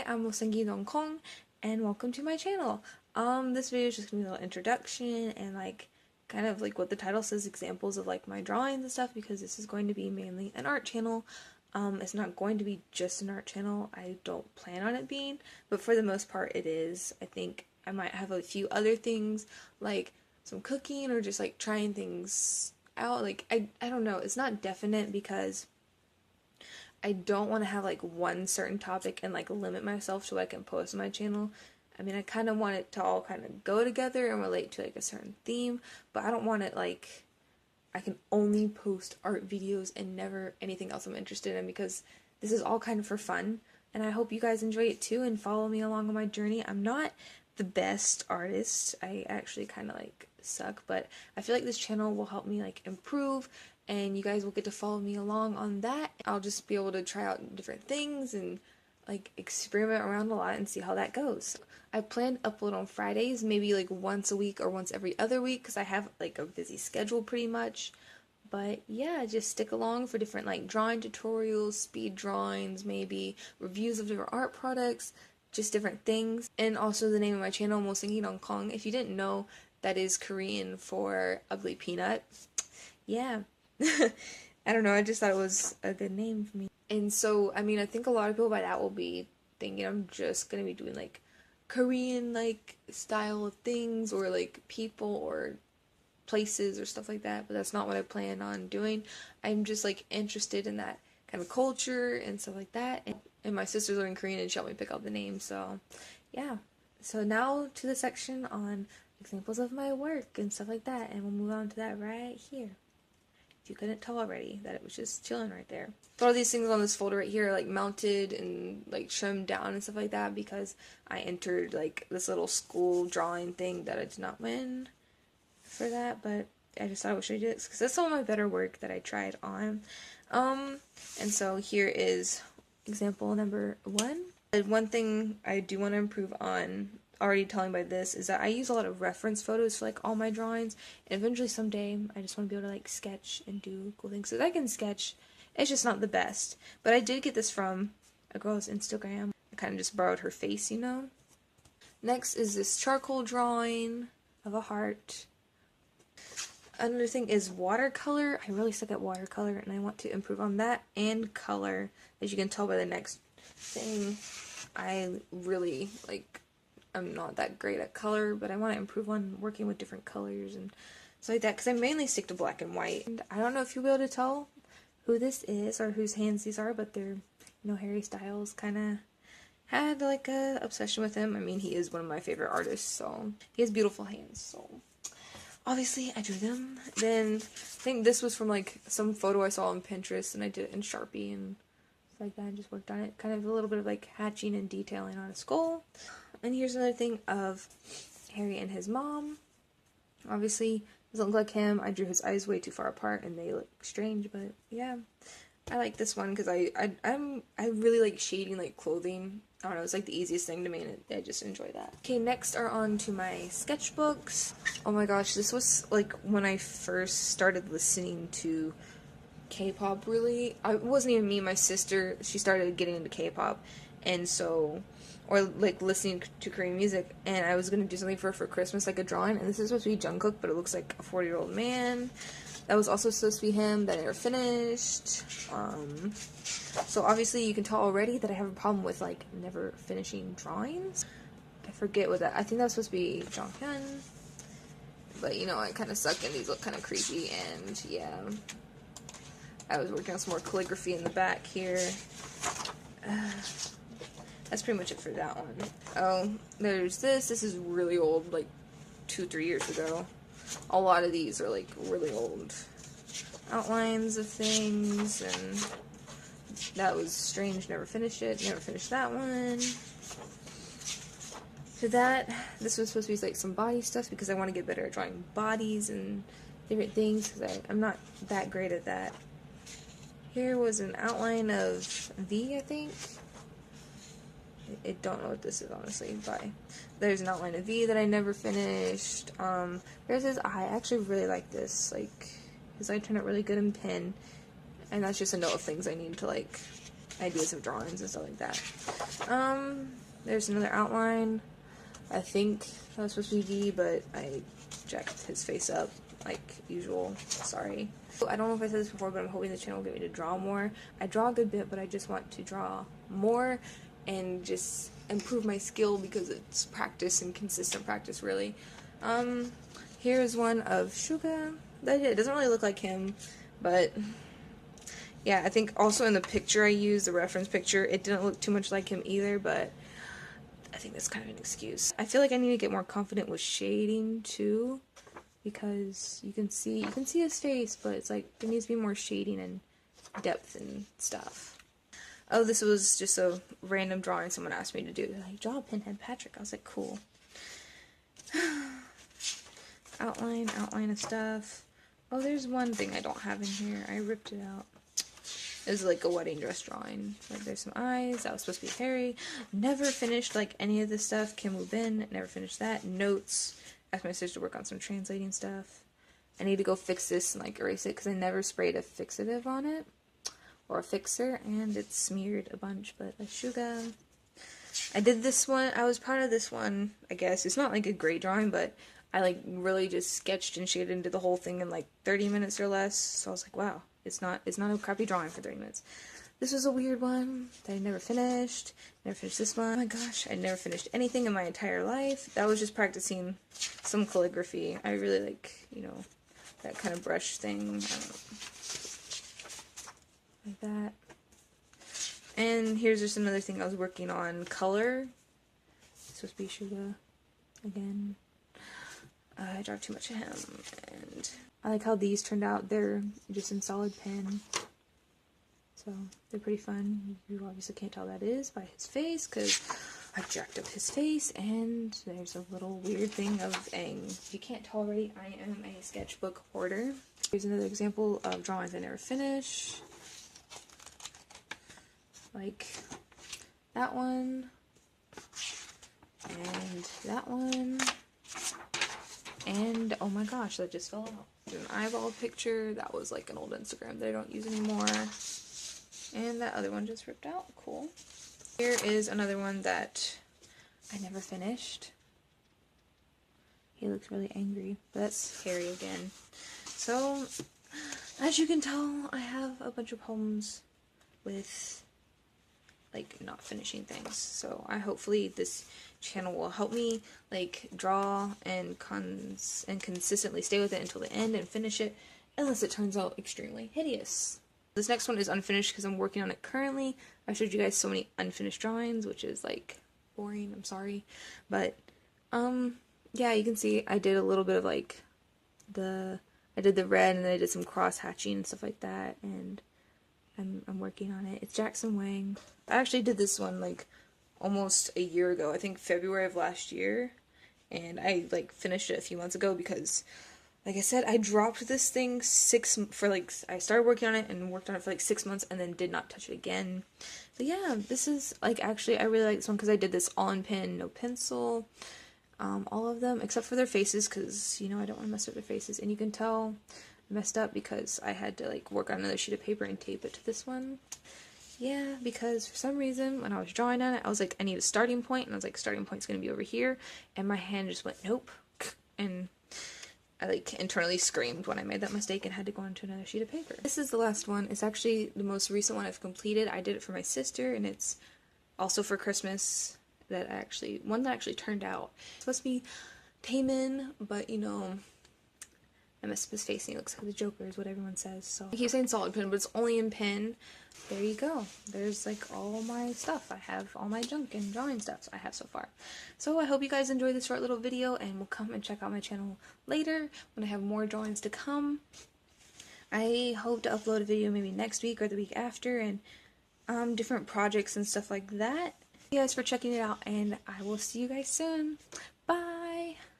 I'm Mosengi Dongkong, and welcome to my channel. This video is just gonna be a little introduction and like kind of like what the title says, examples of like my drawings and stuff, because this is going to be mainly an art channel. It's not going to be just an art channel. I don't plan on it being, but for the most part it is. I think I might have a few other things like some cooking or just like trying things out. Like I don't know. It's not definite because I don't want to have like one certain topic and like limit myself to what I can post on my channel. I mean, I kind of want it to all kind of go together and relate to like a certain theme, but I don't want it like I can only post art videos and never anything else I'm interested in, because this is all kind of for fun, and I hope you guys enjoy it too and follow me along on my journey. I'm not the best artist. I actually kind of like suck, but I feel like this channel will help me like improve, and you guys will get to follow me along on that. I'll just be able to try out different things and like experiment around a lot and see how that goes. I plan to upload on Fridays, maybe like once a week or once every other week, because I have like a busy schedule pretty much. But yeah, just stick along for different like drawing tutorials, speed drawings, maybe reviews of different art products, just different things. And also the name of my channel, Mosengi Dongkong. If you didn't know, that is Korean for ugly peanut. Yeah. I don't know, I just thought it was a good name for me. And so, I mean, I think a lot of people by that will be thinking I'm just gonna be doing like Korean like style of things or like people or places or stuff like that, but that's not what I plan on doing. I'm just like interested in that kind of culture and stuff like that. And my sister's learning Korean and she helped me pick out the name, so yeah. So now to the section on examples of my work and stuff like that, and we'll move on to that right here. If you couldn't tell already that it was just chilling right there. So all these things on this folder right here are like mounted and like trimmed down and stuff like that, because I entered like this little school drawing thing that I did not win for that, but I just thought I would show you this because that's some of my better work that I tried on. And so here is example number 1. One thing I do want to improve on, already telling by this, is that I use a lot of reference photos for like all my drawings, and eventually someday I just want to be able to like sketch and do cool things. So I can sketch, it's just not the best. But I did get this from a girl's Instagram. I kind of just borrowed her face, you know. Next is this charcoal drawing of a heart. Another thing is watercolor. I really suck at watercolor and I want to improve on that, and color. As you can tell by the next thing, I really like, I'm not that great at color, but I want to improve on working with different colors and stuff like that, because I mainly stick to black and white. And I don't know if you'll be able to tell who this is or whose hands these are, but they're, you know, Harry Styles kind of had like a obsession with him. I mean, he is one of my favorite artists, so he has beautiful hands, so obviously I drew them. Then I think this was from like some photo I saw on Pinterest, and I did it in Sharpie and stuff like that, and just worked on it. Kind of a little bit of like hatching and detailing on a skull. And here's another thing of Harry and his mom. Obviously, doesn't look like him. I drew his eyes way too far apart and they look strange, but yeah. I like this one because I really like shading like clothing. I don't know, it's like the easiest thing to me, and I just enjoy that. Okay, next are on to my sketchbooks. Oh my gosh, this was like when I first started listening to K-pop, really. It wasn't even me, my sister, she started getting into K-pop, and so, or like listening to Korean music, and I was gonna do something for her for Christmas, like a drawing, and this is supposed to be Jungkook, but it looks like a 40-year-old man. That was also supposed to be him, that I never finished. So obviously you can tell already that I have a problem with like never finishing drawings. I forget what that, I think that was supposed to be Jonghyun, but you know, I kind of suck and these look kind of creepy, and yeah. I was working on some more calligraphy in the back here. That's pretty much it for that one. Oh, there's this. This is really old, like 2-3 years ago. A lot of these are like really old outlines of things, and that was strange. Never finished it. Never finished that one. To that, this was supposed to be like some body stuff, because I want to get better at drawing bodies and different things, because I'm not that great at that. Here was an outline of V, I think. I don't know what this is, honestly, but there's an outline of V that I never finished. There's his eye. I actually really like this. Like, his eye turned out really good in pen, and that's just a note of things I need to, like, ideas of drawings and stuff like that. There's another outline. I think that was supposed to be V, but I jacked his face up like usual. Sorry. I don't know if I said this before, but I'm hoping the channel will get me to draw more. I draw a good bit, but I just want to draw more and just improve my skill because it's practice and consistent practice, really. Here's one of Suga. It doesn't really look like him, but yeah, I think also in the picture I used, the reference picture, it didn't look too much like him either, but I think that's kind of an excuse. I feel like I need to get more confident with shading too, because you can see his face, but it's like there needs to be more shading and depth and stuff. Oh, this was just a random drawing someone asked me to do. They're like, draw Pinhead Patrick. I was like, cool. outline of stuff. Oh, there's one thing I don't have in here. I ripped it out. It was like a wedding dress drawing. Like there's some eyes. That was supposed to be Harry. Never finished like any of this stuff. Kim Woo Bin. Never finished that. Notes. Asked my sister to work on some translating stuff. I need to go fix this and like erase it because I never sprayed a fixative on it. Or a fixer, and it's smeared a bunch, but a Suga. I did this one. I was proud of this one, I guess. It's not like a great drawing, but I like really just sketched and shaded into the whole thing in like 30 minutes or less. So I was like, wow, it's not a crappy drawing for 30 minutes. This was a weird one that I never finished. Never finished this one. Oh my gosh, I never finished anything in my entire life. That was just practicing some calligraphy. I really like, you know, that kind of brush thing. I don't know. Like that. And here's just another thing I was working on. Color. It's supposed to be Suga again. I draw too much of him. And I like how these turned out. They're just in solid pen. So they're pretty fun. You obviously can't tell that is by his face because I jacked up his face. And there's a little weird thing of Aang. If you can't tell already, I am a sketchbook hoarder. Here's another example of drawings I never finish. Like that one, and that one, and oh my gosh, that just fell out. An eyeball picture, that was like an old Instagram that I don't use anymore, and that other one just ripped out, cool. Here is another one that I never finished. He looks really angry, but that's Harry again. So, as you can tell, I have a bunch of problems with like not finishing things, so hopefully this channel will help me like draw and consistently stay with it until the end and finish it, unless it turns out extremely hideous. This next one is unfinished because I'm working on it currently. I showed you guys so many unfinished drawings, which is like boring, I'm sorry, but yeah, you can see I did a little bit of like I did the red, and then I did some cross hatching and stuff like that, and I'm working on it. It's Jackson Wang. I actually did this one like almost a year ago, I think February of last year, and I like finished it a few months ago because, like I said, I dropped this thing I started working on it and worked on it for like 6 months and then did not touch it again. But yeah, this is like, actually I really like this one because I did this all in pen, no pencil, all of them except for their faces because, you know, I don't want to mess up their faces, and you can tell I messed up because I had to like work on another sheet of paper and tape it to this one. Yeah, because for some reason when I was drawing on it, I was like, I need a starting point, and I was like, starting point's gonna be over here, and my hand just went nope, and I like internally screamed when I made that mistake and had to go onto another sheet of paper. This is the last one. It's actually the most recent one I've completed. I did it for my sister, and it's also for Christmas. One that actually turned out. It's supposed to be Taemin, but you know, I messed up his face and he looks like the Joker is what everyone says, so I keep saying solid pen, but it's only in pen. There you go. There's like all my stuff. I have all my junk and drawing stuff I have so far. So I hope you guys enjoyed this short little video, and will come and check out my channel later when I have more drawings to come. I hope to upload a video maybe next week or the week after, and different projects and stuff like that. Thank you guys for checking it out, and I will see you guys soon.